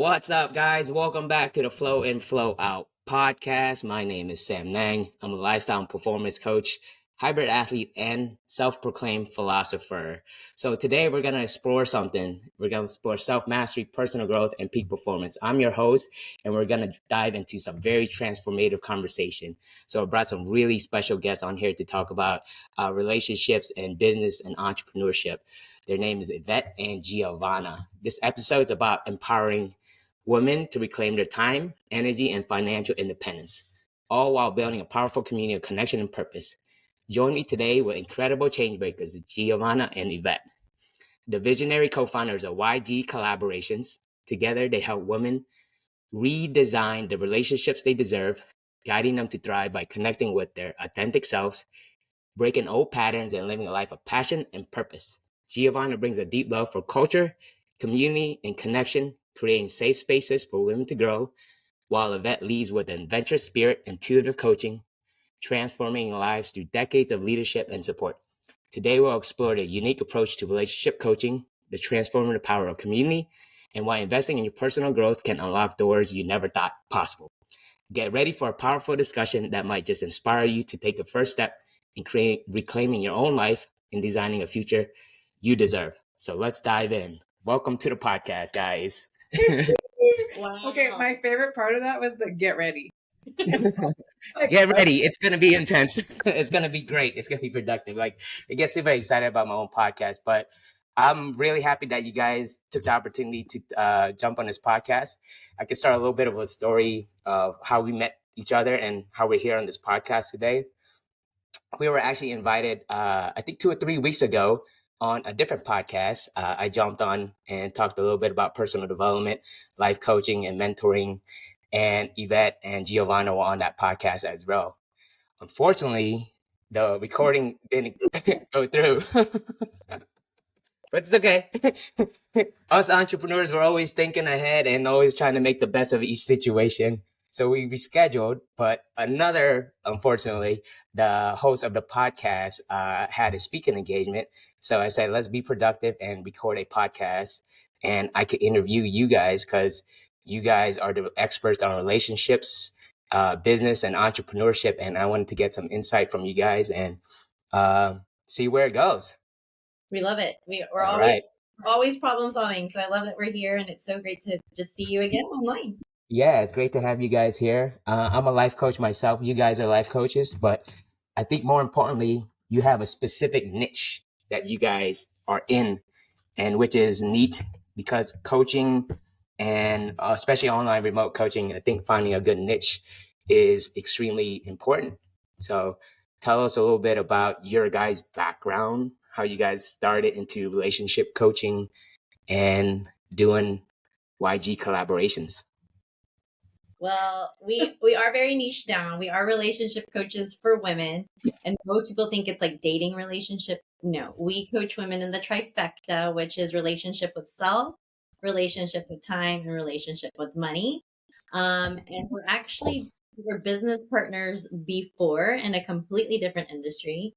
What's up, guys? Welcome back to the Flow In, Flow Out podcast. My name is Sam Nang. I'm a lifestyle and performance coach, hybrid athlete, and self-proclaimed philosopher. So today we're going to explore something. We're going to explore self-mastery, personal growth, and peak performance. I'm your host, and we're going to dive into some very transformative conversation. So I brought some really special guests on here to talk about relationships and business and entrepreneurship. Their name is Yvette and Geovanna. This episode is about empowering women to reclaim their time, energy, and financial independence, all while building a powerful community of connection and purpose. Join me today with incredible change makers, Geovanna and Yvette, the visionary co-founders of YG Collaborations. Together, they help women redesign the relationships they deserve, guiding them to thrive by connecting with their authentic selves, breaking old patterns, and living a life of passion and purpose. Geovanna brings a deep love for culture, community, and connection, creating safe spaces for women to grow, while Yvette leads with an adventurous spirit, intuitive coaching, transforming lives through decades of leadership and support. Today, we'll explore the unique approach to relationship coaching, the transformative power of community, and why investing in your personal growth can unlock doors you never thought possible. Get ready for a powerful discussion that might just inspire you to take the first step in reclaiming your own life and designing a future you deserve. So let's dive in. Welcome to the podcast, guys. Wow. Okay, my favorite part of that was the get ready. Get ready. It's going to be intense. It's going to be great. It's going to be productive. Like, I get super excited about my own podcast, but I'm really happy that you guys took the opportunity to jump on this podcast. I can start a little bit of a story of how we met each other and how we're here on this podcast today. We were actually invited, I think 2 or 3 weeks ago on a different podcast. I jumped on and talked a little bit about personal development, life coaching, and mentoring. And Yvette and Geovanna were on that podcast as well. Unfortunately, the recording didn't go through. But it's okay. Us entrepreneurs, we're always thinking ahead and always trying to make the best of each situation. So we rescheduled, but unfortunately, the host of the podcast had a speaking engagement. So I said, let's be productive and record a podcast. And I could interview you guys because you guys are the experts on relationships, business, and entrepreneurship. And I wanted to get some insight from you guys and see where it goes. We love it. We're All always right. always problem solving. So I love that we're here, and it's so great to just see you again online. Yeah, it's great to have you guys here. I'm a life coach myself. You guys are life coaches, but I think more importantly, you have a specific niche that you guys are in, and which is neat because coaching and especially online remote coaching, I think finding a good niche is extremely important. So tell us a little bit about your guys' background, how you guys started into relationship coaching and doing YG collaborations. Well, we are very niche down. We are relationship coaches for women, and most people think it's like dating relationship. No, we coach women in the trifecta, which is relationship with self, relationship with time, and relationship with money. And we're business partners before in a completely different industry.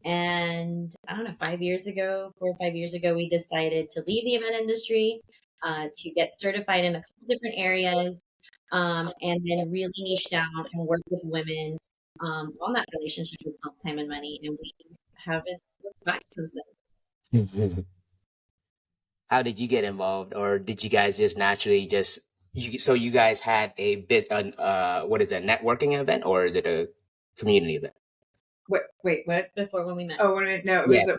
And I don't know, 5 years ago, 4 or 5 years ago, we decided to leave the event industry, to get certified in a couple different areas, and then really niche down and work with women on that relationship with self, time, and money. And we haven't looked back since then. How did you get involved, or did you guys just naturally so you guys had a what is it, a networking event, or is it a community event? Wait, what? Before when we met. Oh, no, it was a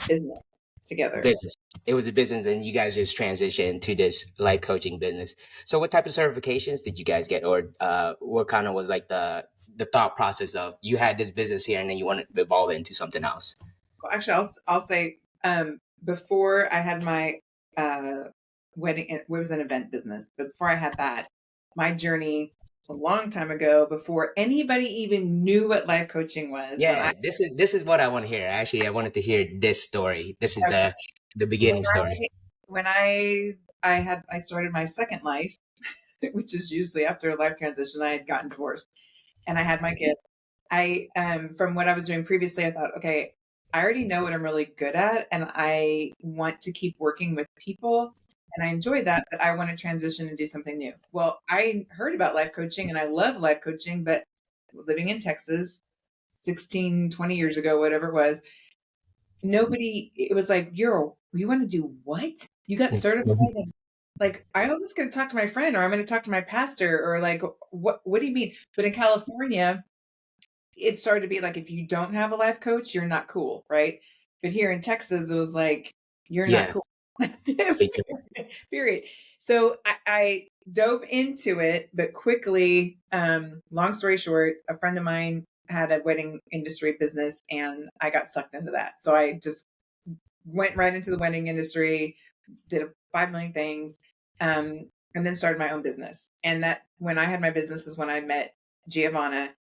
business together. Business. It was a business, and you guys just transitioned to this life coaching business. So what type of certifications did you guys get, or what kind of was like the thought process of you had this business here and then you want to evolve it into something else? Well, actually, I'll say before I had my wedding, it was an event business. But before I had that, my journey a long time ago, before anybody even knew what life coaching was. Yeah, this is what I want to hear. Actually, I wanted to hear this story. This is the beginning story. When I started my second life, which is usually after a life transition, I had gotten divorced and I had my kid. From what I was doing previously, I thought, okay, I already know what I'm really good at, and I want to keep working with people and I enjoy that, but I want to transition and do something new. Well, I heard about life coaching and I love life coaching, but living in Texas 16, 20 years ago, whatever it was, it was like, you want to do what? You got certified? And like, I was going to talk to my friend, or I'm going to talk to my pastor, or like, what do you mean? But in California, it started to be like, if you don't have a life coach, you're not cool, right? But here in Texas, it was like, you're not Yeah. cool. Period. So I dove into it, but quickly, long story short, a friend of mine had a wedding industry business and I got sucked into that. So I just went right into the wedding industry, did 5 million things, and then started my own business. And that when I had my business is when I met Geovanna,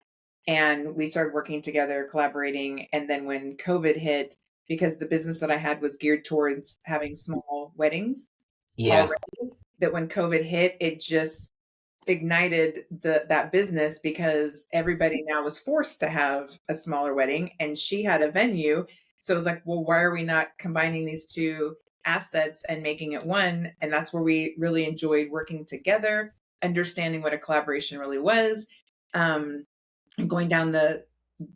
and we started working together, collaborating. And then when COVID hit, because the business that I had was geared towards having small weddings Yeah. already, that when COVID hit, it just ignited that business because everybody now was forced to have a smaller wedding, and she had a venue. So it was like, well, why are we not combining these two assets and making it one? And that's where we really enjoyed working together, understanding what a collaboration really was, and going down the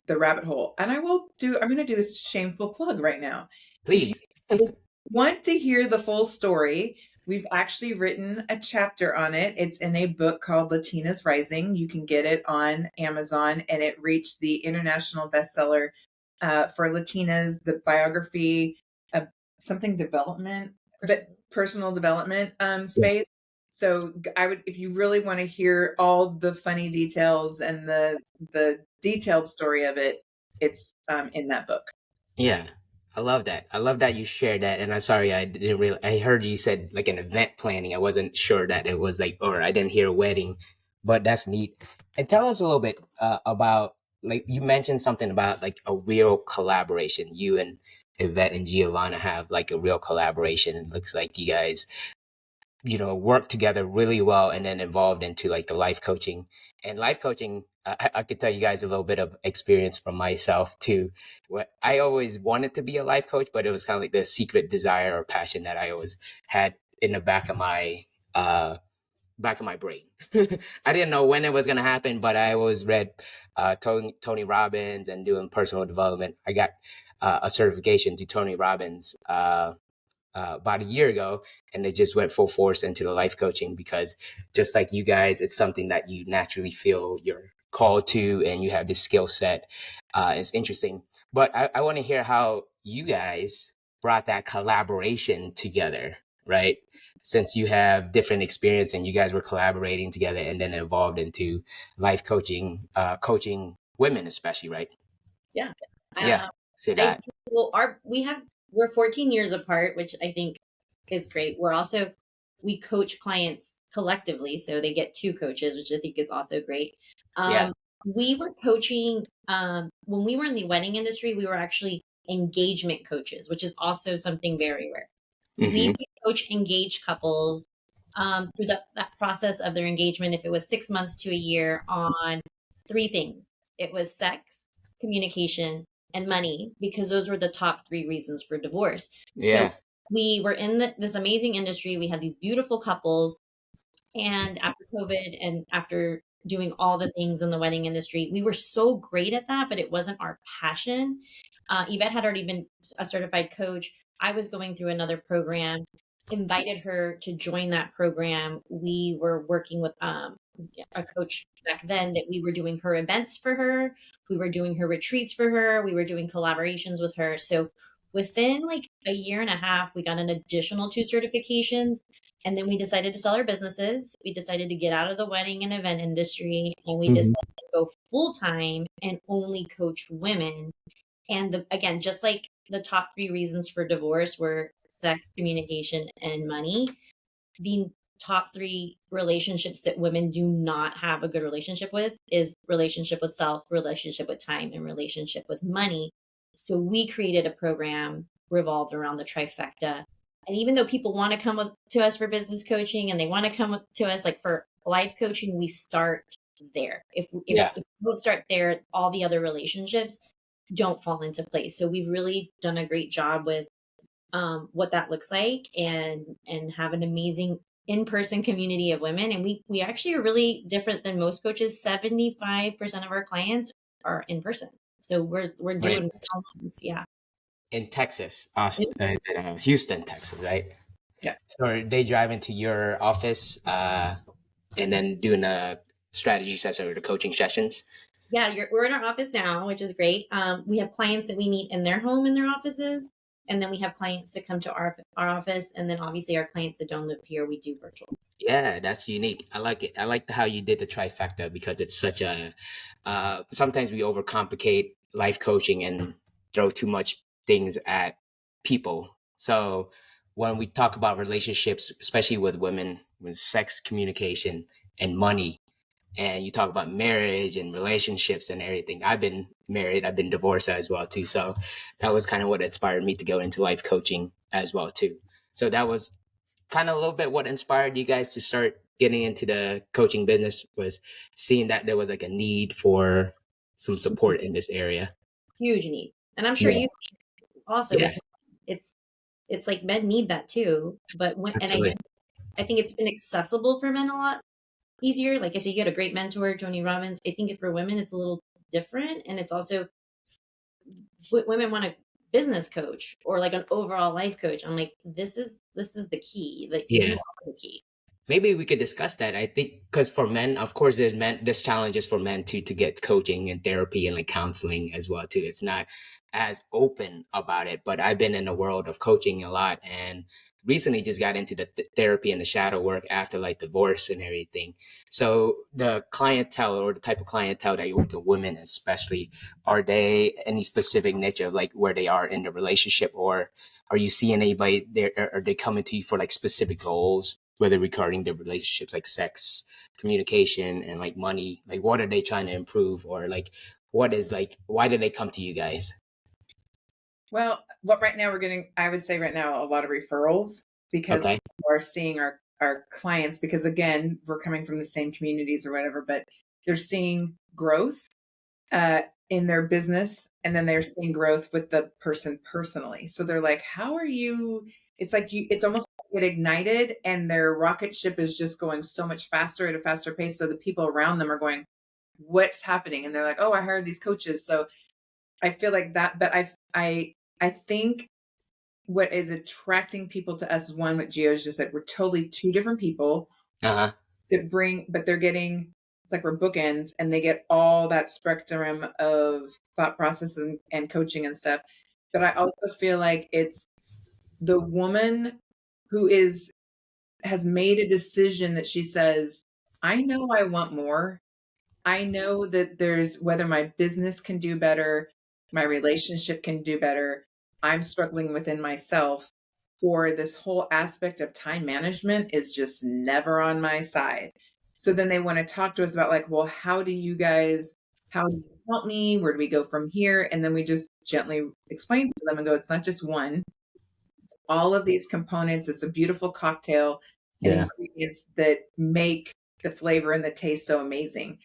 rabbit hole. And I'm going to do a shameful plug right now. If Please. you want to hear the full story, we've actually written a chapter on it. It's in a book called Latinas Rising. You can get it on Amazon, and it reached the international bestseller for Latinas, the biography of something development, but personal development space. So I would, if you really want to hear all the funny details and the detailed story of it, it's in that book. Yeah. I love that. I love that you shared that. And I'm sorry, I didn't really, I heard you said like an event planning. I wasn't sure that it was like, or I didn't hear wedding, but that's neat. And tell us a little bit about, like, you mentioned something about like a real collaboration. You and Yvette and Giovanna have like a real collaboration. It looks like you guys, work together really well and then evolved into like the life coaching. And life coaching, I could tell you guys a little bit of experience from myself too. What I always wanted to be a life coach, but it was kind of like the secret desire or passion that I always had in the back of my brain. I didn't know when it was gonna happen, but I always read Tony Robbins and doing personal development. I got a certification to Tony Robbins about a year ago, and it just went full force into the life coaching because just like you guys, it's something that you naturally feel you're called to and you have this skill set. It's interesting, but I want to hear how you guys brought that collaboration together, right? Since you have different experience and you guys were collaborating together and then it evolved into life coaching, coaching women especially, right? Yeah. Yeah, say I that. well, we're 14 years apart, which I think is great. We coach clients collectively, so they get two coaches, which I think is also great. Yeah. We were coaching when we were in the wedding industry. We were actually engagement coaches, which is also something very rare. We Hmm. would coach engaged couples through that process of their engagement. If it was 6 months to a year, on three things: it was sex, communication, and money, because those were the top three reasons for divorce. So Yeah. we were in this amazing industry. We had these beautiful couples, and after COVID and after doing all the things in the wedding industry, we were so great at that, but it wasn't our passion. Yvette had already been a certified coach. I was going through another program, invited her to join that program. We were working with a coach back then that we were doing her events for her. We were doing her retreats for her. We were doing collaborations with her. So within like a year and a half, we got an additional two certifications. And then we decided to sell our businesses. We decided to get out of the wedding and event industry, and we Mhm. decided to go full time and only coach women. And again, just like the top three reasons for divorce were sex, communication, and money, the top three relationships that women do not have a good relationship with is relationship with self, relationship with time, and relationship with money. So we created a program revolved around the trifecta. And even though people want to come to us for business coaching and they want to come to us like for life coaching, we start there. Yeah. If we start there, all the other relationships don't fall into place. So we've really done a great job with what that looks like, and have an amazing in-person community of women. And we actually are really different than most coaches. 75% of our clients are in person. So we're Right. doing yeah. In Texas, Austin, Houston, Texas, right? Yeah. So they drive into your office and then doing a strategy session or the coaching sessions. Yeah, we're in our office now, which is great. We have clients that we meet in their home in their offices, and then we have clients that come to our office, and then obviously our clients that don't live here, we do virtual. Yeah, that's unique. I like it. I like how you did the trifecta because it's such a. Sometimes we overcomplicate life coaching and throw too much things at people. So when we talk about relationships, especially with women, with sex communication and money, and you talk about marriage and relationships and everything. I've been married, I've been divorced as well too. So that was kind of what inspired me to go into life coaching as well too. So that was kind of a little bit what inspired you guys to start getting into the coaching business, was seeing that there was like a need for some support in this area. Huge need, and I'm sure Yeah. you've seen it also Yeah, with it's like men need that too. But absolutely. I think it's been accessible for men a lot easier. Like I said, you get a great mentor, Tony Robbins. I think for women, it's a little different, and it's also women want a business coach or like an overall life coach. I'm like, this is the key. Like you Yeah. are the key. Maybe we could discuss that. I think because for men, of course, there's challenges for men too to get coaching and therapy and like counseling as well too. It's not as open about it, but I've been in the world of coaching a lot and recently just got into the therapy and the shadow work after like divorce and everything. So the clientele or the type of clientele that you work with, women especially, are they any specific niche of like where they are in the relationship, or are you seeing anybody there? Are they coming to you for like specific goals, whether regarding their relationships, like sex, communication, and like money? Like, what are they trying to improve, or like, what is like, why do they come to you guys? Well, what right now we're getting, I would say right now, a lot of referrals because Okay. people are seeing our clients because again, we're coming from the same communities or whatever, but they're seeing growth in their business, and then they're seeing growth with the person personally. So they're like, how are you? It's like it's almost like get ignited and their rocket ship is just going so much faster at a faster pace. So the people around them are going, what's happening? And they're like, oh, I hired these coaches. So I feel like that, but I think what is attracting people to us is one, what Gio's just said, we're totally two different people Uh-huh. that bring, but they're getting, it's like we're bookends and they get all that spectrum of thought process and coaching and stuff. But I also feel like it's the woman who has made a decision that she says, I know I want more. I know that there's whether my business can do better, my relationship can do better. I'm struggling within myself, or this whole aspect of time management is just never on my side. So then they want to talk to us about like, well, how do you help me? Where do we go from here? And then we just gently explain to them and go, it's not just one, it's all of these components. It's a beautiful cocktail and Yeah. ingredients that make the flavor and the taste so amazing.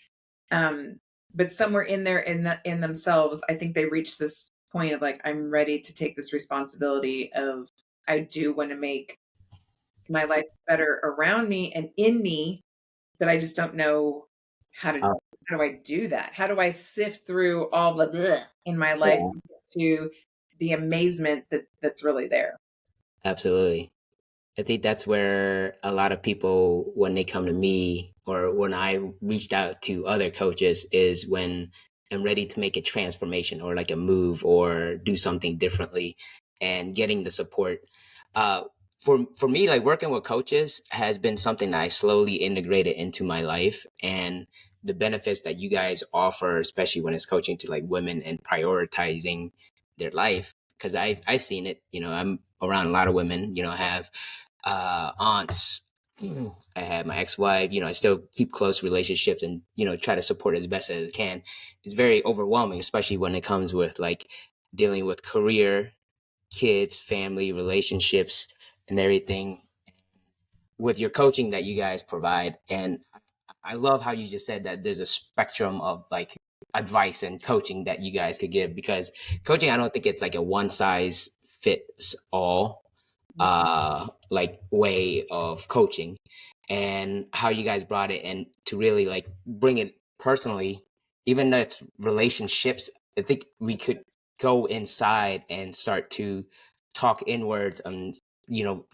Um, but somewhere in there in themselves, I think they reach this point of like, I'm ready to take this responsibility of I do want to make my life better around me and in me, but I just don't know Uh, how do I do that? How do I sift through all the bleh in my life yeah. to the amazement that's really there? Absolutely. I think that's where a lot of people, when they come to me or when I reached out to other coaches, is when I'm ready to make a transformation or like a move or do something differently and getting the support. Uh, for me, like working with coaches has been something that I slowly integrated into my life, and the benefits that you guys offer, especially when it's coaching to like women and prioritizing their life. Because I've seen it, I'm around a lot of women, I have aunts. I had my ex-wife, I still keep close relationships and, try to support as best as I can. It's very overwhelming, especially when it comes with like dealing with career, kids, family, relationships, and everything with your coaching that you guys provide. And I love how you just said that there's a spectrum of like advice and coaching that you guys could give, because coaching, I don't think it's like a one size fits all like way of coaching, and how you guys brought it and to really like bring it personally, even though it's relationships. I think we could go inside and start to talk inwards and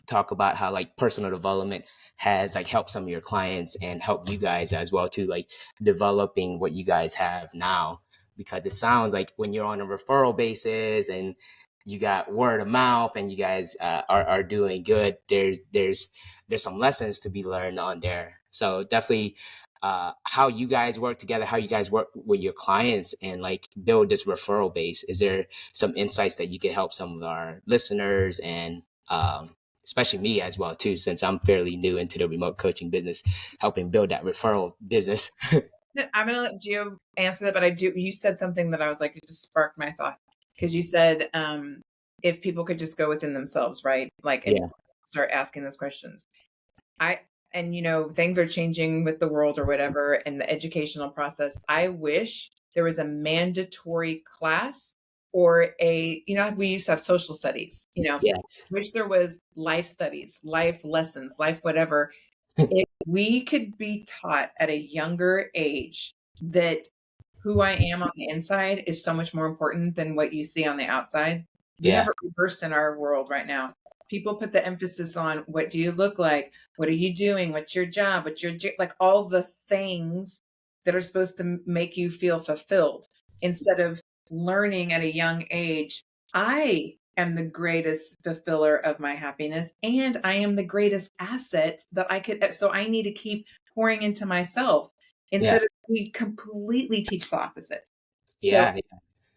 talk about how like personal development has like helped some of your clients and help you guys as well too, like developing what you guys have now. Because it sounds like when you're on a referral basis and you got word of mouth and you guys are doing good, there's some lessons to be learned on there. So definitely how you guys work together, how you guys work with your clients and like build this referral base. Is there some insights that you can help some of our listeners and especially me as well too, since I'm fairly new into the remote coaching business, helping build that referral business? I'm going to let Gio answer that, but you said something that I was like, it just sparked my thought. Because you said, if people could just go within themselves, right? Like, and Yeah. start asking those questions. And things are changing with the world or whatever, and the educational process. I wish there was a mandatory class or we used to have social studies, Yes. which there was life studies, life lessons, life whatever. If we could be taught at a younger age that who I am on the inside is so much more important than what you see on the outside. We Yeah. have it reversed in our world right now. People put the emphasis on what do you look like? What are you doing? What's your job? Like all the things that are supposed to make you feel fulfilled, instead of learning at a young age. I am the greatest fulfiller of my happiness, and I am the greatest asset that I could. So I need to keep pouring into myself Yeah. instead of we completely teach the opposite. So Yeah.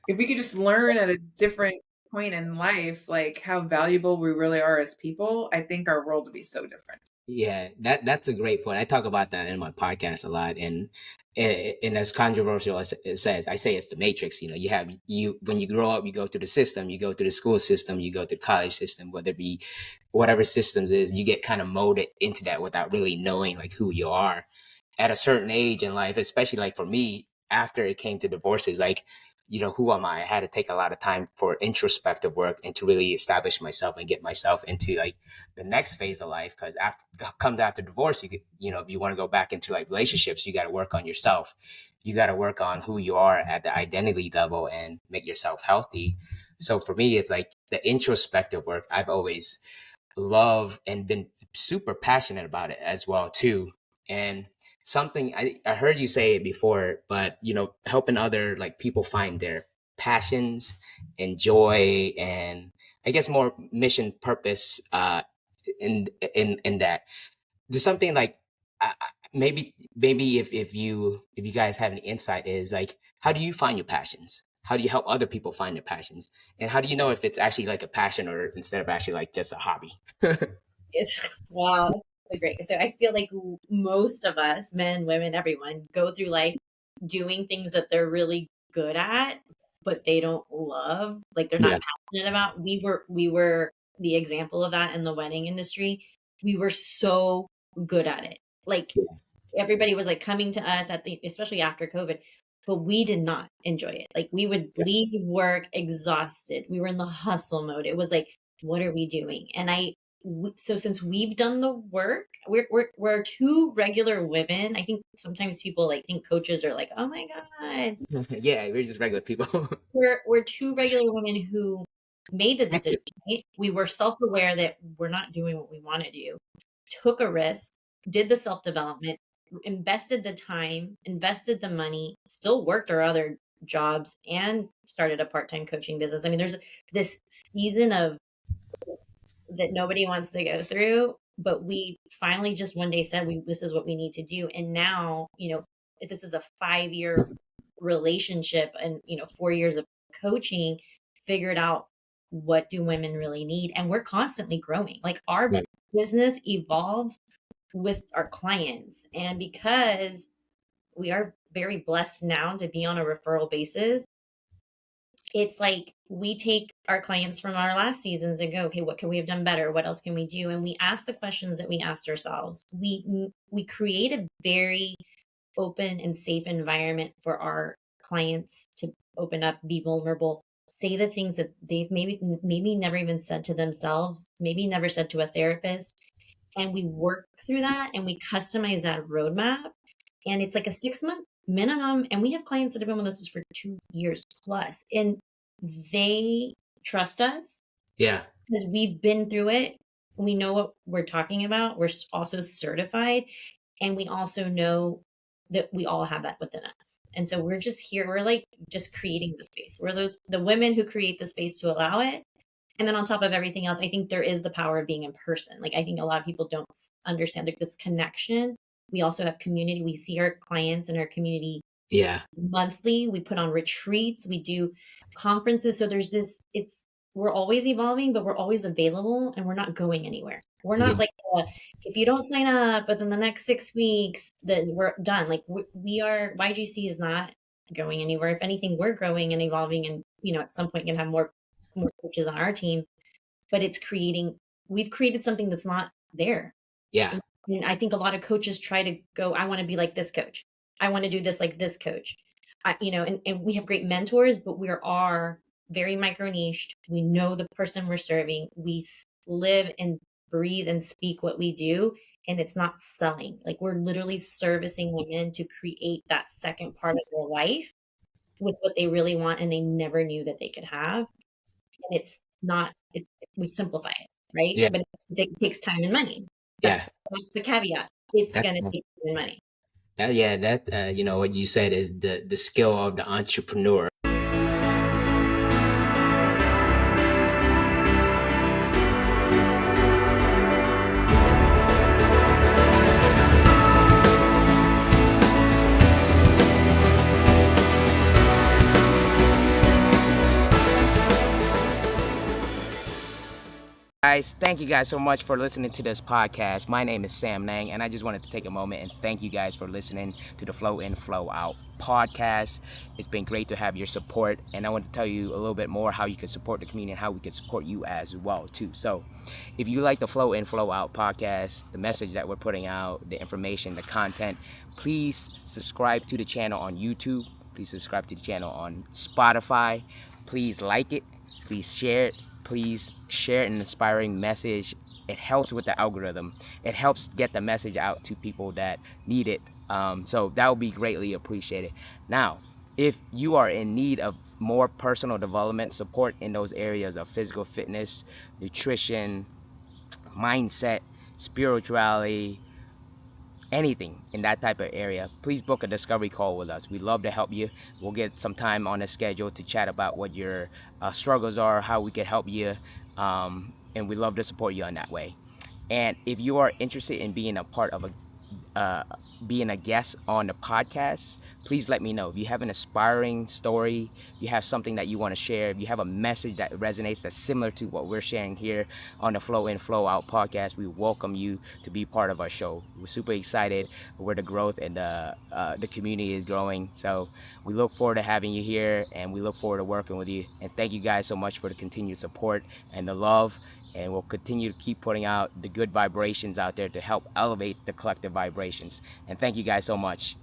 if we could just learn at a different point in life, like how valuable we really are as people, I think our world would be so different. Yeah, that's a great point. I talk about that in my podcast a lot, and as controversial as it says, I say it's the matrix. You have you when you grow up, you go through the system, you go through the school system, you go through the college system, whether it be whatever systems is, you get kind of molded into that without really knowing like who you are at a certain age in life. Especially like for me, after it came to divorces, like who am I? I had to take a lot of time for introspective work and to really establish myself and get myself into like the next phase of life. Because after divorce, if you want to go back into like relationships, you got to work on yourself. You got to work on who you are at the identity level and make yourself healthy. So for me, it's like the introspective work. I've always loved and been super passionate about it as well too. And something I heard you say it before, but helping other like people find their passions and joy and I guess more mission purpose in that. There's something like maybe if you guys have any insight, is like, how do you find your passions? How do you help other people find their passions? And how do you know if it's actually like a passion or instead of actually like just a hobby? It's wow, that's really great. So I feel like most of us, men, women, everyone, go through life doing things that they're really good at, but they don't love, like they're Yeah. not passionate about. We were the example of that in the wedding industry. We were so good at it. Like Yeah. everybody was like coming to us especially after COVID, but we did not enjoy it. Like we would Yeah. leave work exhausted. We were in the hustle mode. It was like, what are we doing? And so since we've done the work, we're two regular women. I think sometimes people like think coaches are like, oh my God. Yeah, we're just regular people. We're two regular women who made the decision, right? We were self-aware that we're not doing what we want to do, took a risk, did the self-development, invested the time, invested the money, still worked our other jobs, and started a part-time coaching business. I mean, there's this season of that nobody wants to go through, but we finally just one day said, this is what we need to do. And now, if this is a 5-year relationship and 4 years of coaching, figured out what do women really need, and we're constantly growing. Like our Right. business evolves with our clients, and because we are very blessed now to be on a referral basis, it's like we take our clients from our last seasons and go, okay, what can we have done better? What else can we do? And we ask the questions that we asked ourselves. We create a very open and safe environment for our clients to open up, be vulnerable, say the things that they've maybe never even said to themselves, maybe never said to a therapist. And we work through that and we customize that roadmap. And it's like a 6-month minimum. And we have clients that have been with us for 2 years plus, and they trust us. Yeah. Because we've been through it. We know what we're talking about. We're also certified. And we also know that we all have that within us. And so we're just here. We're like just creating the space. We're the women who create the space to allow it. And then on top of everything else, I think there is the power of being in person. Like, I think a lot of people don't understand like this connection. We also have community. We see our clients in our community monthly. We put on retreats. We do conferences. So there's this, we're always evolving, but we're always available and we're not going anywhere. We're not like, if you don't sign up within the next 6 weeks, then we're done. Like we are, YGC is not going anywhere. If anything, we're growing and evolving, and, at some point can have more coaches on our team, but we've created something that's not there. Yeah. And I think a lot of coaches try to go, I want to be like this coach. I want to do this like this coach. And we have great mentors, but we are very micro niched. We know the person we're serving. We live and breathe and speak what we do. And it's not selling. Like, we're literally servicing women to create that second part of their life with what they really want and they never knew that they could have. And we simplify it, right? Yeah. But it takes time and money. That's the caveat. It's going to take time and money. What you said is the skill of the entrepreneur. Guys, thank you guys so much for listening to this podcast. My name is Sam Nang, and I just wanted to take a moment and thank you guys for listening to the Flow In, Flow Out podcast. It's been great to have your support, and I want to tell you a little bit more how you can support the community and how we can support you as well too. So if you like the Flow In, Flow Out podcast, the message that we're putting out, the information, the content, please subscribe to the channel on YouTube. Please subscribe to the channel on Spotify. Please like it. Please share it. Please share an inspiring message. It helps with the algorithm. It helps get the message out to people that need it. So that would be greatly appreciated. Now, if you are in need of more personal development support in those areas of physical fitness, nutrition, mindset, spirituality, anything in that type of area, please book a discovery call with us. We'd love to help you. We'll get some time on the schedule to chat about what your struggles are, how we can help you, and we'd love to support you in that way. And if you are interested in being a part of being a guest on the podcast, please let me know. If you have an inspiring story, if you have something that you want to share, if you have a message that resonates that's similar to what we're sharing here on the Flow In, Flow Out podcast, we welcome you to be part of our show. We're super excited where the growth and the community is growing. So we look forward to having you here, and we look forward to working with you. And thank you guys so much for the continued support and the love. And we'll continue to keep putting out the good vibrations out there to help elevate the collective vibrations. And thank you guys so much.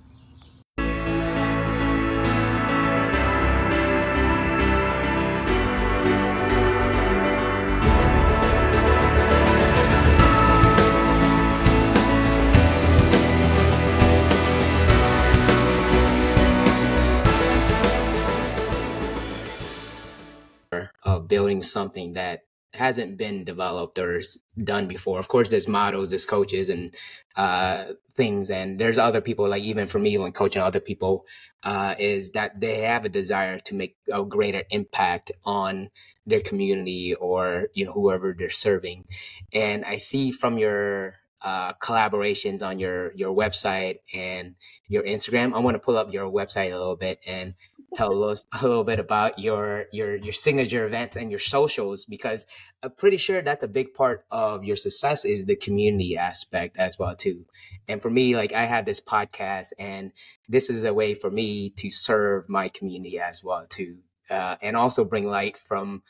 Of building something that hasn't been developed or done before. Of course, there's models, there's coaches and things, and there's other people, like even for me when coaching other people, is that they have a desire to make a greater impact on their community or whoever they're serving. And I see from your collaborations on your website and your Instagram, I want to pull up your website a little bit and tell us a little bit about your signature events and your socials, because I'm pretty sure that's a big part of your success is the community aspect as well too. And for me, like, I have this podcast, and this is a way for me to serve my community as well too, and also bring light from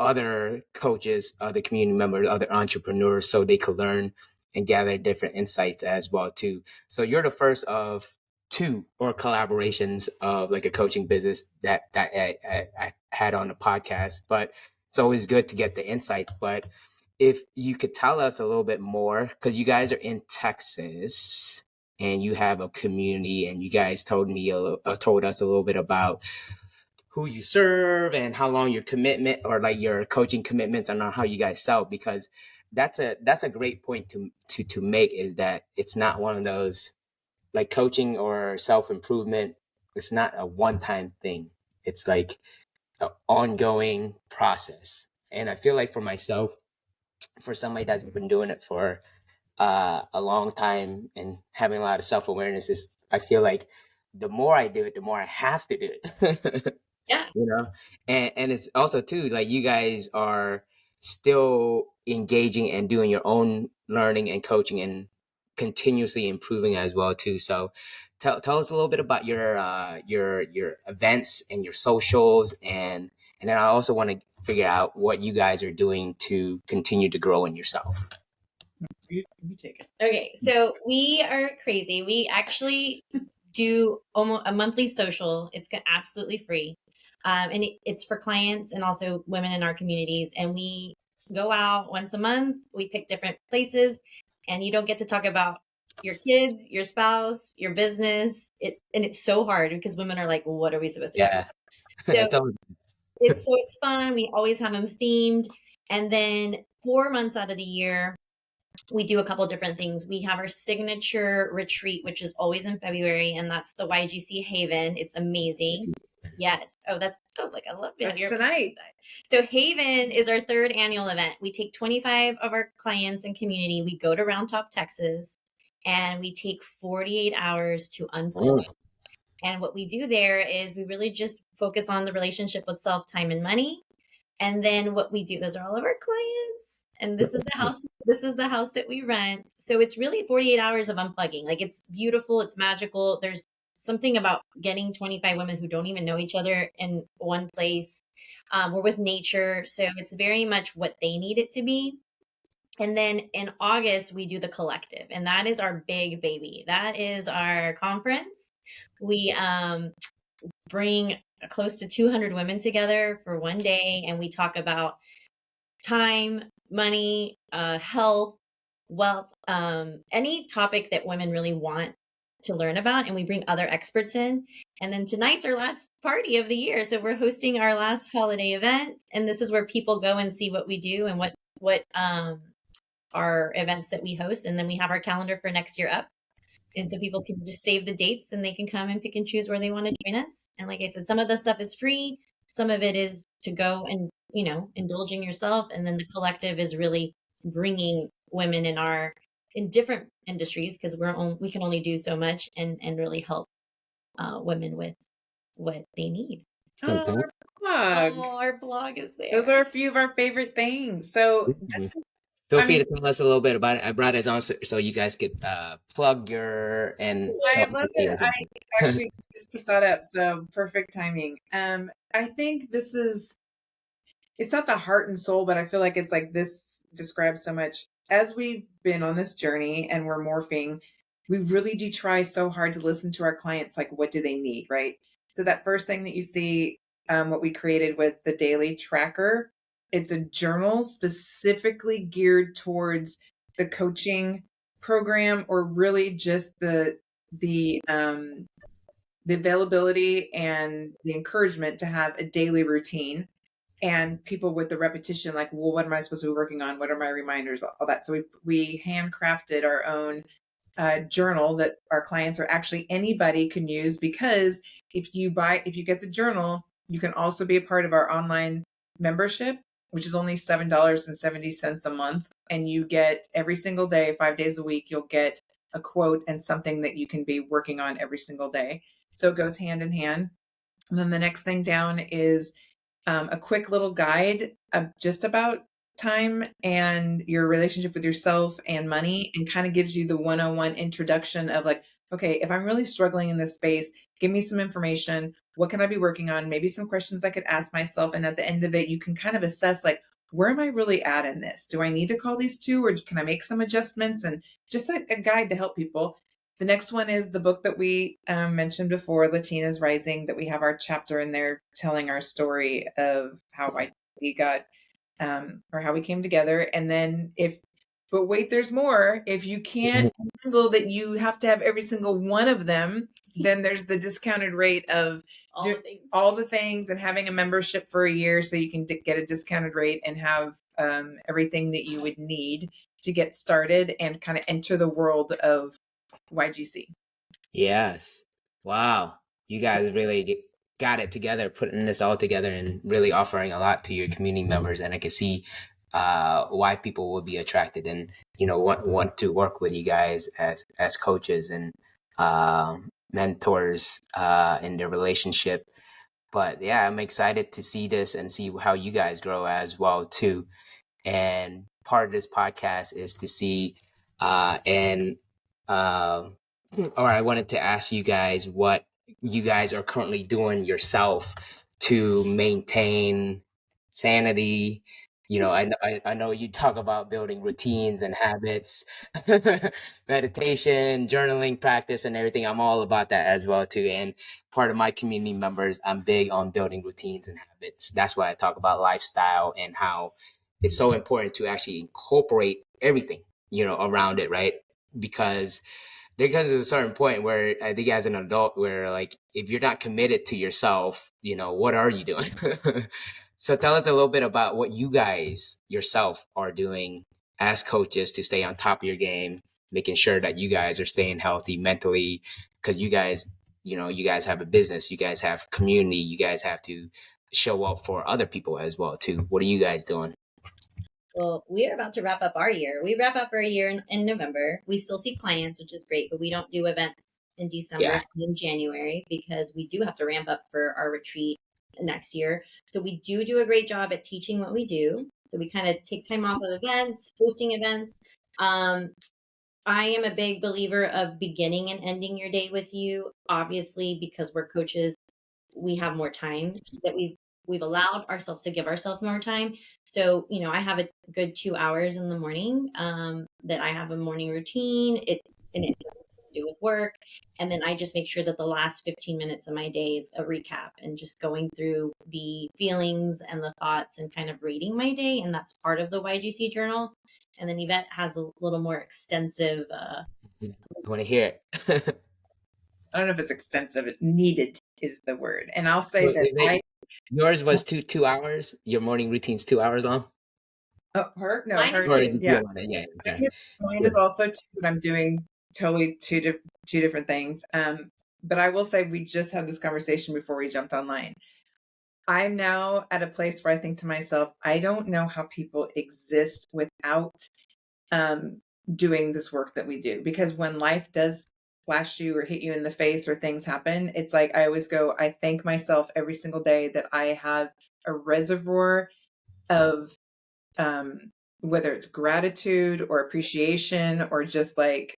other coaches, other community members, other entrepreneurs, so they could learn and gather different insights as well too. So you're the first of two or collaborations of like a coaching business that I had on the podcast, but it's always good to get the insight. But if you could tell us a little bit more, because you guys are in Texas and you have a community, and you guys told us a little bit about who you serve and how long your commitment or like your coaching commitments and on how you guys sell, because that's a great point to make, is that it's not one of those like coaching or self-improvement. It's not a one-time thing. It's like an ongoing process. And I feel like for myself, for somebody that's been doing it for a long time and having a lot of self-awareness, is I feel like the more I do it, the more I have to do it. Yeah. You know, and it's also too like you guys are still engaging and doing your own learning and coaching and continuously improving as well too. So tell us a little bit about your events and your socials, and then I also want to figure out what you guys are doing to continue to grow in yourself. You take it. Okay, so we are crazy. We actually do almost a monthly social. It's absolutely free. And it's for clients and also women in our communities. And we go out once a month. We pick different places, and you don't get to talk about your kids, your spouse, your business. And it's so hard because women are like, well, what are we supposed to talk Yeah. about? So It's it's fun. We always have them themed. And then 4 months out of the year, we do a couple different things. We have our signature retreat, which is always in February, and that's the YGC Haven. It's amazing. Yes. Oh, like I love it. That's tonight. So Haven is our third annual event. We take 25 of our clients and community. We go to Round Top, Texas, and we take 48 hours to unplug. And what we do there is we really just focus on the relationship with self, time, and money. And then what we do, those are all of our clients. And this is the house that we rent. So it's really 48 hours of unplugging. Like, it's beautiful, it's magical. There's something about getting 25 women who don't even know each other in one place. We're with nature. So it's very much what they need it to be. And then in August, we do the collective, and that is our big baby. That is our conference. We bring close to 200 women together for one day, and we talk about time, money, health, wealth, any topic that women really want to learn about, and we bring other experts in. And then tonight's our last party of the year, so we're hosting our last holiday event, and this is where people go and see what we do and what our events that we host. And then we have our calendar for next year up. And so people can just save the dates, and they can come and pick and choose where they want to join us. And like I said, some of the stuff is free. Some of it is to go and, indulging yourself. And then the collective is really bringing women in different industries, because we can only do so much, and really help women with what they need. Oh, our blog. Oh, our blog is there. Those are a few of our favorite things. So feel free to tell us a little bit about it. I brought it on so you guys could plug your and. I love it. I actually just put that up, so perfect timing. I think it's not the heart and soul, but I feel like it's like this describes so much. As we've been on this journey and we're morphing, we really do try so hard to listen to our clients, like what do they need, right? So that first thing that you see, what we created was the daily tracker. It's a journal specifically geared towards the coaching program, or really just the availability and the encouragement to have a daily routine. And people with the repetition, like, well, what am I supposed to be working on? What are my reminders? All that. So we handcrafted our own journal that our clients, or actually anybody, can use, because if you get the journal, you can also be a part of our online membership, which is only $7.70 a month. And you get every single day, 5 days a week, you'll get a quote and something that you can be working on every single day. So it goes hand in hand. And then the next thing down is a quick little guide just about time and your relationship with yourself and money, and kind of gives you the 101 introduction of like, okay, if I'm really struggling in this space, give me some information. What can I be working on? Maybe some questions I could ask myself. And at the end of it, you can kind of assess, like, where am I really at in this? Do I need to call these two, or can I make some adjustments? And just a guide to help people. The next one is the book that we mentioned before, Latinas Rising, that we have our chapter in there telling our story of how we got or how we came together. And then but wait, there's more. If you can't handle that you have to have every single one of them, then there's the discounted rate of all the things and having a membership for a year so you can get a discounted rate and have everything that you would need to get started and kind of enter the world of YGC. Yes. Wow. You guys really got it together, putting this all together and really offering a lot to your community members. And I can see why people will be attracted and, want to work with you guys as coaches and mentors in their relationship. But yeah, I'm excited to see this and see how you guys grow as well too. And part of this podcast is to see or I wanted to ask you guys what you guys are currently doing yourself to maintain sanity. I know you talk about building routines and habits, meditation, journaling practice, and everything. I'm all about that as well too. And part of my community members, I'm big on building routines and habits. That's why I talk about lifestyle and how it's so important to actually incorporate everything, around it, right? Because there comes a certain point where I think as an adult where like if you're not committed to yourself, what are you doing? So tell us a little bit about what you guys yourself are doing as coaches to stay on top of your game, making sure that you guys are staying healthy mentally, because you guys have a business, you guys have community, you guys have to show up for other people as well too. What are you guys doing? Well, we are about to wrap up our year. We wrap up our year in November. We still see clients, which is great, but we don't do events in December and in January because we do have to ramp up for our retreat next year. So we do a great job at teaching what we do. So we kind of take time off of events, hosting events. I am a big believer of beginning and ending your day with you. Obviously, because we're coaches, we have more time that we've allowed ourselves to give ourselves more time. So, I have a good 2 hours in the morning that I have a morning routine. It has to do with work. And then I just make sure that the last 15 minutes of my day is a recap and just going through the feelings and the thoughts and kind of rating my day. And that's part of the YGC journal. And then Yvette has a little more extensive. You want to hear it? I don't know if it's extensive. Needed is the word. And I'll say this. Yours was 2 hours. Your morning routine's 2 hours long. Oh, her? No, Mine her is too. Yeah. Okay. Mine is also two, but I'm doing totally two different things. But I will say we just had this conversation before we jumped online. I'm now at a place where I think to myself, I don't know how people exist without doing this work that we do. Because when life does flash you or hit you in the face or things happen, it's like I always go, I thank myself every single day that I have a reservoir of whether it's gratitude or appreciation or just like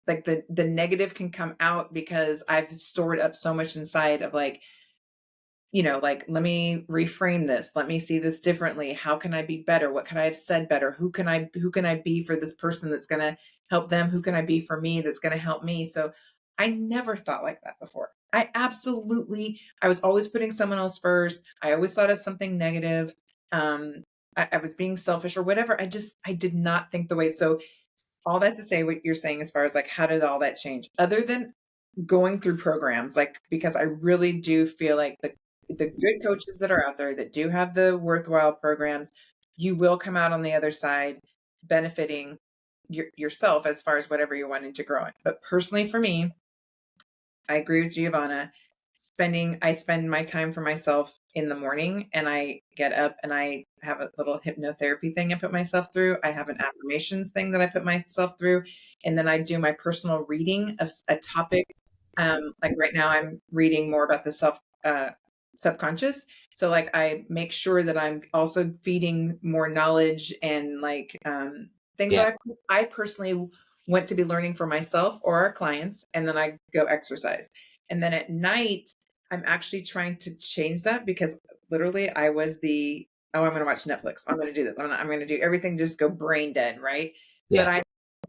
the negative can come out because I've stored up so much inside of like, like, let me reframe this. Let me see this differently. How can I be better? What could I have said better? Who can I be for this person that's going to help them? Who can I be for me that's going to help me? So I never thought like that before. I was always putting someone else first. I always thought of something negative. I was being selfish or whatever. I did not think the way. So all that to say what you're saying as far as like, how did all that change? Other than going through programs, like, because I really do feel like the good coaches that are out there that do have the worthwhile programs, you will come out on the other side benefiting yourself as far as whatever you're wanting to grow in. But personally for me, I agree with Geovanna. I spend my time for myself in the morning and I get up and I have a little hypnotherapy thing I put myself through. I have an affirmations thing that I put myself through. And then I do my personal reading of a topic. Like right now I'm reading more about the subconscious. So like I make sure that I'm also feeding more knowledge and like things that I personally want to be learning for myself or our clients. And then I go exercise. And then at night, I'm actually trying to change that because literally I was I'm going to watch Netflix. I'm going to do this. I'm going to do everything, just go brain dead. Right. Yeah. But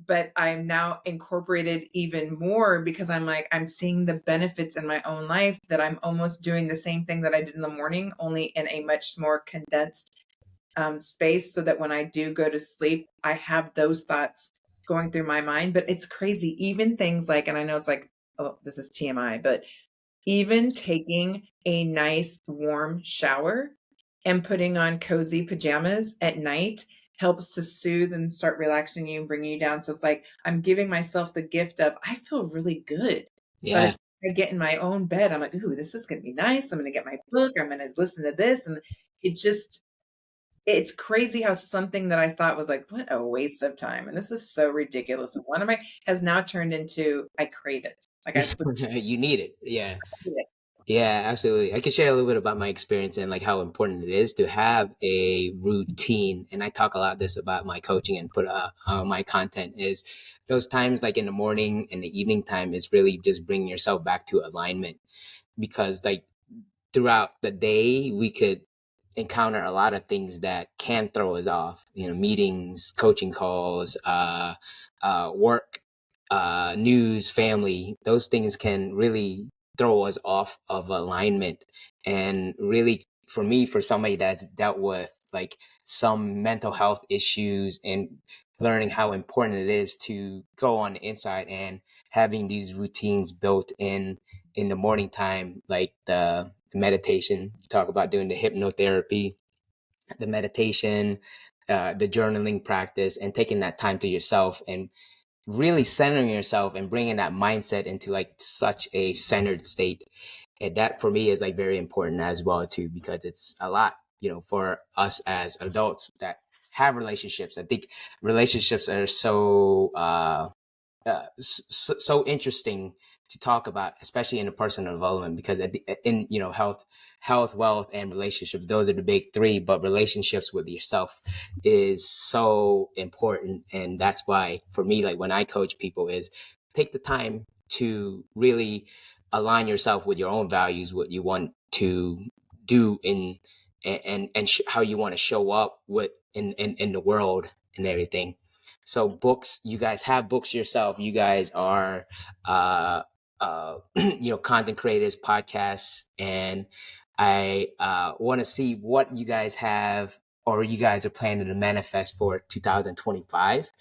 but I'm now incorporated even more because I'm like, I'm seeing the benefits in my own life that I'm almost doing the same thing that I did in the morning, only in a much more condensed space, so that when I do go to sleep, I have those thoughts going through my mind. But it's crazy. Even things like, and I know it's like, oh, this is TMI, but even taking a nice warm shower and putting on cozy pajamas at night helps to soothe and start relaxing you and bringing you down. So it's like I'm giving myself the gift of I feel really good. By the Yeah. time I get in my own bed, I'm like, ooh, this is gonna be nice. I'm gonna get my book, I'm gonna listen to this. And it just it's crazy how something that I thought was like, what a waste of time. And this is so ridiculous. And one of my has now turned into I crave it. Like I You need it. Yeah. crave it. Yeah, absolutely. I can share a little bit about my experience and like how important it is to have a routine. And I talk a lot this about my coaching and put my content is those times like in the morning and the evening time is really just bringing yourself back to alignment, because like throughout the day we could encounter a lot of things that can throw us off, meetings, coaching calls, work, news, family. Those things can really throw us off of alignment. And really, for me, for somebody that's dealt with like some mental health issues and learning how important it is to go on the inside and having these routines built in the morning time, like the meditation, you talk about doing the hypnotherapy, the meditation, the journaling practice, and taking that time to yourself and really centering yourself and bringing that mindset into like such a centered state. And that for me is like very important as well too, because it's a lot, for us as adults that have relationships. I think relationships are so interesting to talk about, especially in the personal development, because in health, wealth, and relationships, those are the big three. But relationships with yourself is so important, and that's why for me, like when I coach people, is take the time to really align yourself with your own values, what you want to do how you want to show up with in the world and everything. So books, you guys have books yourself. You guys are, content creators, podcasts, and I want to see what you guys have or you guys are planning to manifest for 2025.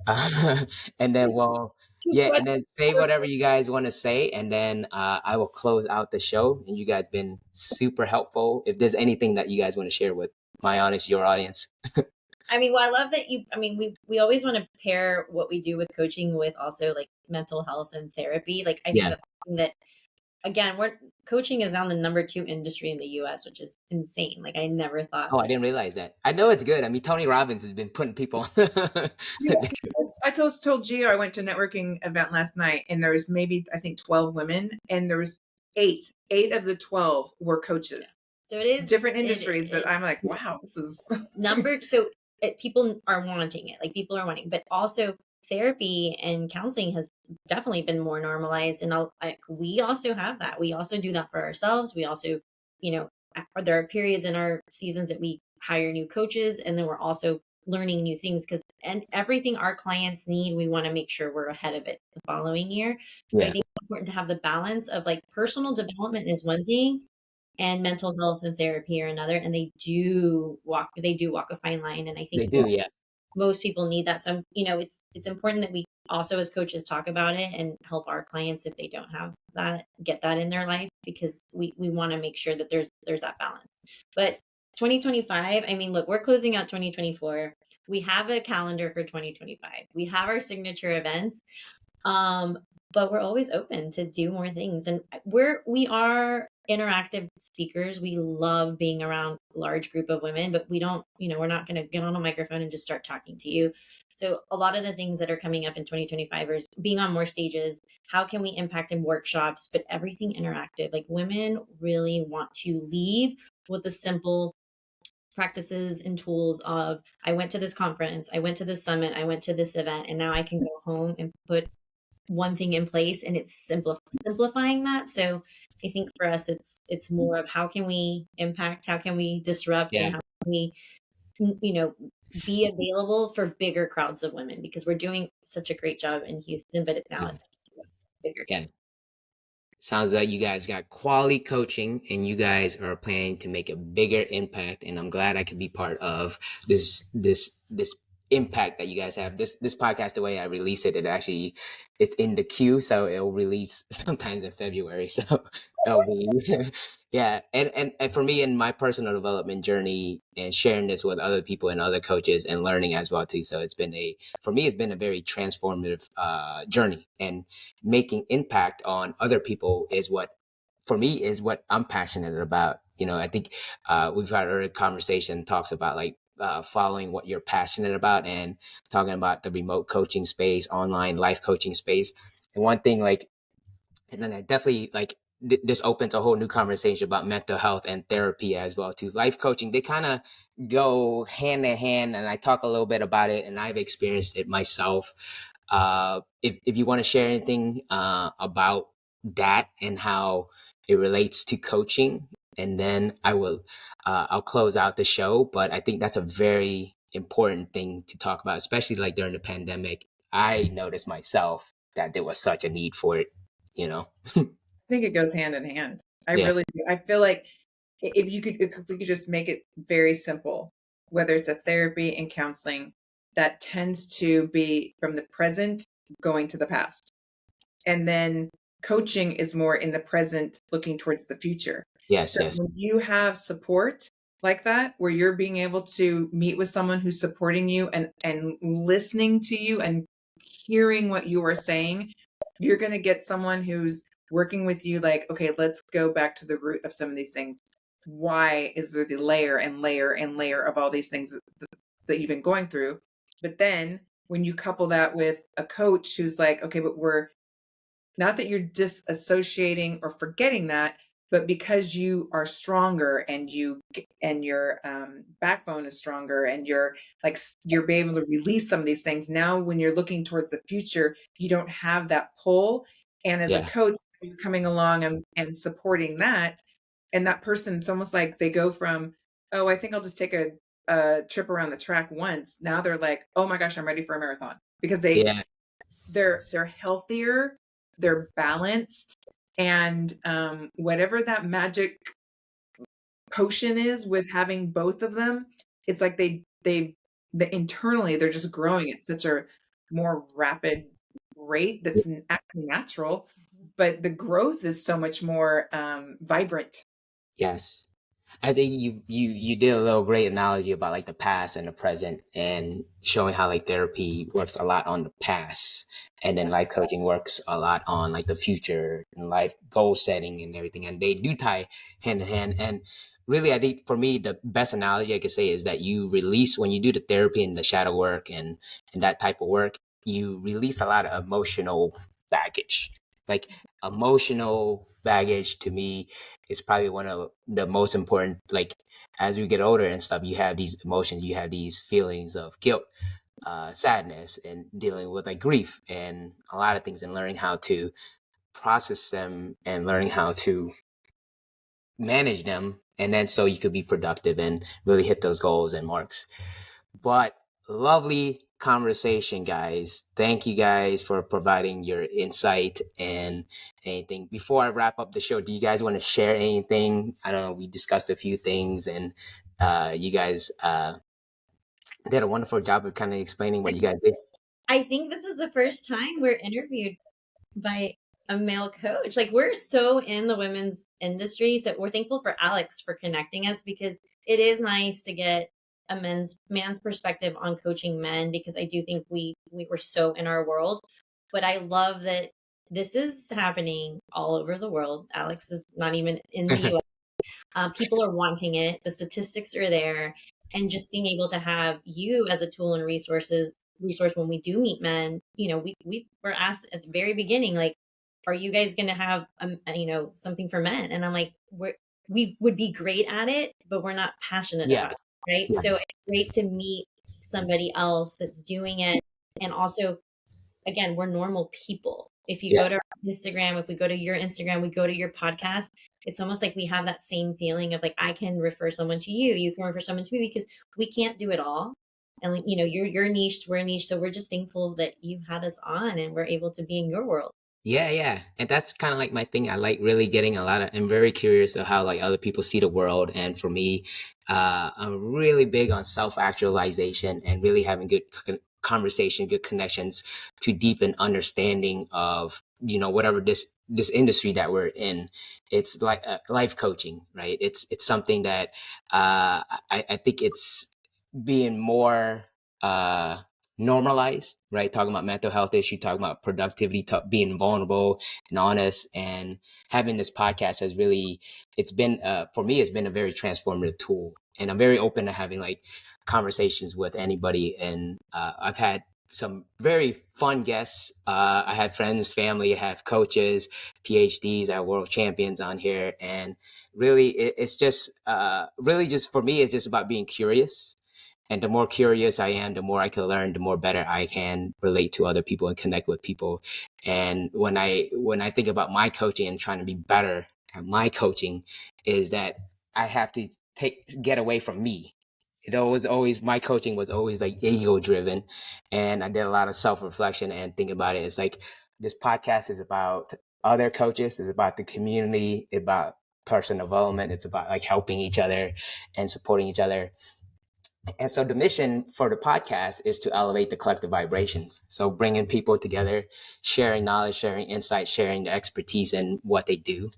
And then, well, yeah, and then say whatever you guys want to say, and then I will close out the show. And you guys been super helpful. If there's anything that you guys want to share with your audience. I mean, well, I love that we always want to pair what we do with coaching with also like mental health and therapy. Like, I think Yeah. that's something that, again, coaching is now the #2 industry in the US, which is insane. Like, I never thought. Oh, I didn't realize that. I know it's good. I mean, Tony Robbins has been putting people on. Yeah, I told Gio I went to a networking event last night, and there was maybe I think 12 women, and there was eight of the 12 were coaches. So it is Different industries, but I'm like, wow, this is people are wanting it. Like, people are wanting, but also therapy and counseling has definitely been more normalized. And we also have that. We also do that for ourselves. We also, there are periods in our seasons that we hire new coaches, and then we're also learning new things and everything our clients need, we want to make sure we're ahead of it the following year. So I think it's important to have the balance of like personal development is one thing and mental health and therapy are another. And they do walk a fine line. And I They think do, yeah. most people need that. So, it's important that we also as coaches talk about it and help our clients, if they don't have that, get that in their life, because we want to make sure that there's that balance. But 2025, I mean, look, we're closing out 2024. We have a calendar for 2025. We have our signature events. But we're always open to do more things. And we are interactive speakers. We love being around a large group of women, but we don't, we're not going to get on a microphone and just start talking to you. So a lot of the things that are coming up in 2025 is being on more stages. How can we impact in workshops, but everything interactive? Like, women really want to leave with the simple practices and tools of, I went to this conference, I went to this summit, I went to this event, and now I can go home and put one thing in place, and it's simplifying that. So I think for us, it's more of how can we impact, how can we disrupt, Yeah. and how can we, be available for bigger crowds of women, because we're doing such a great job in Houston, but now Yeah. it's bigger. Yeah. Sounds like you guys got quality coaching and you guys are planning to make a bigger impact. And I'm glad I could be part of this impact that you guys have. This podcast, the way I release it, it's in the queue, so it'll release sometimes in February. So it'll be yeah. And for me in my personal development journey and sharing this with other people and other coaches and learning as well too. So for me it's been a very transformative journey, and making impact on other people is what for me is what I'm passionate about. I think we've had earlier conversation talks about like following what you're passionate about, and talking about the remote coaching space, online life coaching space. And one thing like, and then I definitely like this opens a whole new conversation about mental health and therapy as well too. Life coaching, they kind of go hand in hand, and I talk a little bit about it, and I've experienced it myself. If you want to share anything about that and how it relates to coaching, and then I'll close out the show. But I think that's a very important thing to talk about, especially like during the pandemic. I noticed myself that there was such a need for it. You know? I think it goes hand in hand. I Yeah. really do. I feel like if we could just make it very simple, whether it's a therapy and counseling, that tends to be from the present going to the past. And then coaching is more in the present looking towards the future. Yes. So Yes. when you have support like that, where you're being able to meet with someone who's supporting you and listening to you and hearing what you are saying, you're going to get someone who's working with you like, okay, let's go back to the root of some of these things. Why is there the layer and layer and layer of all these things that you've been going through? But then when you couple that with a coach who's like, okay, but we're not that you're disassociating or forgetting that, but because you are stronger and your backbone is stronger, and you're be able to release some of these things. Now when you're looking towards the future, you don't have that pull. And as a Yeah. coach, you're coming along and supporting that, and that person, it's almost like they go from, oh, I think I'll just take a trip around the track once. Now they're like, oh my gosh, I'm ready for a marathon, because Yeah. they're healthier, they're balanced, and whatever that magic potion is with having both of them, it's like the internally they're just growing at such a more rapid rate that's actually natural, but the growth is so much more vibrant. Yes. I think you did a little great analogy about like the past and the present, and showing how like therapy works a lot on the past, and then life coaching works a lot on like the future and life goal setting and everything, and they do tie hand in hand. And really, I think for me the best analogy I could say is that you release when you do the therapy and the shadow work and that type of work, you release a lot of emotional baggage. Like emotional baggage to me is probably one of the most important. Like as we get older and stuff, you have these emotions, you have these feelings of guilt, sadness, and dealing with like grief and a lot of things, and learning how to process them and learning how to manage them, and then so you could be productive and really hit those goals and marks. But lovely conversation, guys. Thank you guys for providing your insight and anything. Before I wrap up the show, do you guys want to share anything? I don't know. We discussed a few things, and you guys did a wonderful job of kind of explaining what you guys did. I think this is the first time we're interviewed by a male coach. Like, we're so in the women's industry, so we're thankful for Alex for connecting us, because it is nice to get a man's perspective on coaching men, because I do think we were so in our world. But I love that this is happening all over the world. Alex is not even in the US. People are wanting it. The statistics are there, and just being able to have you as a tool and resource when we do meet men. We were asked at the very beginning, like, are you guys going to have something for men? And I'm like, we would be great at it, but we're not passionate Yeah. about it, right? Yeah. So it's great to meet somebody else that's doing it. And also, again, we're normal people. If you Yeah. go to our Instagram, if we go to your Instagram, we go to your podcast, it's almost like we have that same feeling of like, I can refer someone to you, you can refer someone to me, because we can't do it all. And you're niched, we're niche, so we're just thankful that you had us on and we're able to be in your world. Yeah. And that's kind of like my thing. I like really getting I'm very curious of how like other people see the world. And for me, I'm really big on self-actualization and really having good conversation, good connections to deepen understanding of, whatever this industry that we're in. It's like life coaching, right? It's something that I think it's being more normalized, right? Talking about mental health issue, talking about productivity, being vulnerable and honest, and having this podcast has really, it's been for me, it's been a very transformative tool, and I'm very open to having like conversations with anybody. And I've had some very fun guests. I had friends, family, I have coaches, PhDs, I have world champions on here, and really, it's just really just for me, it's just about being curious. And the more curious I am, the more I can learn, the more better I can relate to other people and connect with people. And when I think about my coaching and trying to be better at my coaching, is that I have to get away from me. It was always, my coaching was always like ego driven, and I did a lot of self reflection and thinking about it. It's like this podcast is about other coaches, it's about the community, about personal development, it's about like helping each other and supporting each other. And so the mission for the podcast is to elevate the collective vibrations. So bringing people together, sharing knowledge, sharing insights, sharing the expertise in what they do.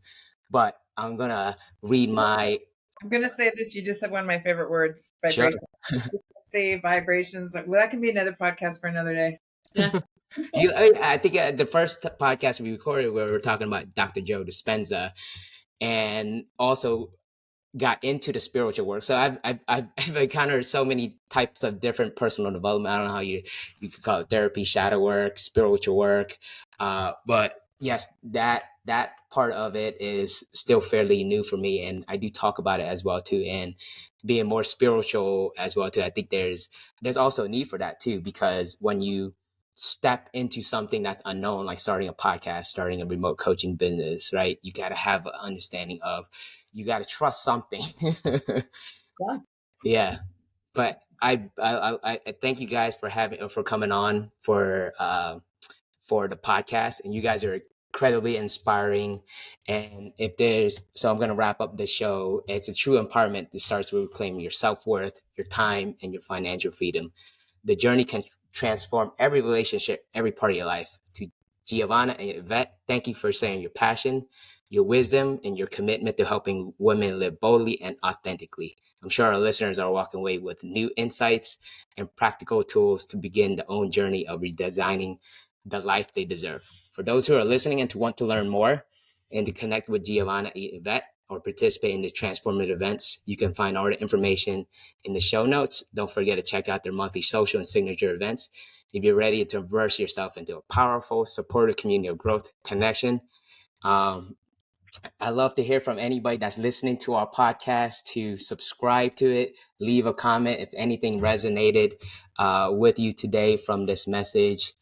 But I'm going to read my... I'm going to say this. You just said one of my favorite words, Sure. vibration. Say vibrations. Well, that can be another podcast for another day. Yeah. I think the first podcast we recorded, where we were talking about Dr. Joe Dispenza, and also got into the spiritual work. So I've encountered so many types of different personal development. I don't know how you could call it, therapy, shadow work, spiritual work. But yes, that part of it is still fairly new for me, and I do talk about it as well too. And being more spiritual as well too, I think there's also a need for that too, because when you step into something that's unknown, like starting a podcast, starting a remote coaching business, right? You got to have an understanding of, you got to trust something. Yeah. Yeah. But I thank you guys for coming on for the podcast, and you guys are incredibly inspiring. And so I'm going to wrap up the show. It's a true empowerment that starts with reclaiming your self-worth, your time, and your financial freedom. The journey can transform every relationship, every part of your life. To Geovanna and Yvette, thank you for sharing your passion, your wisdom, and your commitment to helping women live boldly and authentically. I'm sure our listeners are walking away with new insights and practical tools to begin their own journey of redesigning the life they deserve. For those who are listening and to want to learn more and to connect with Geovanna and Yvette or participate in the transformative events, you can find all the information in the show notes. Don't forget to check out their monthly social and signature events. If you're ready to immerse yourself into a powerful, supportive community of growth, connection, I love to hear from anybody that's listening to our podcast, to subscribe to it, leave a comment if anything resonated with you today from this message.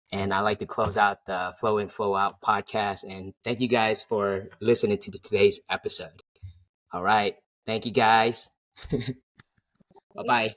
And I like to close out the Flow In, Flow Out podcast. And thank you guys for listening to today's episode. All right. Thank you guys. Bye-bye.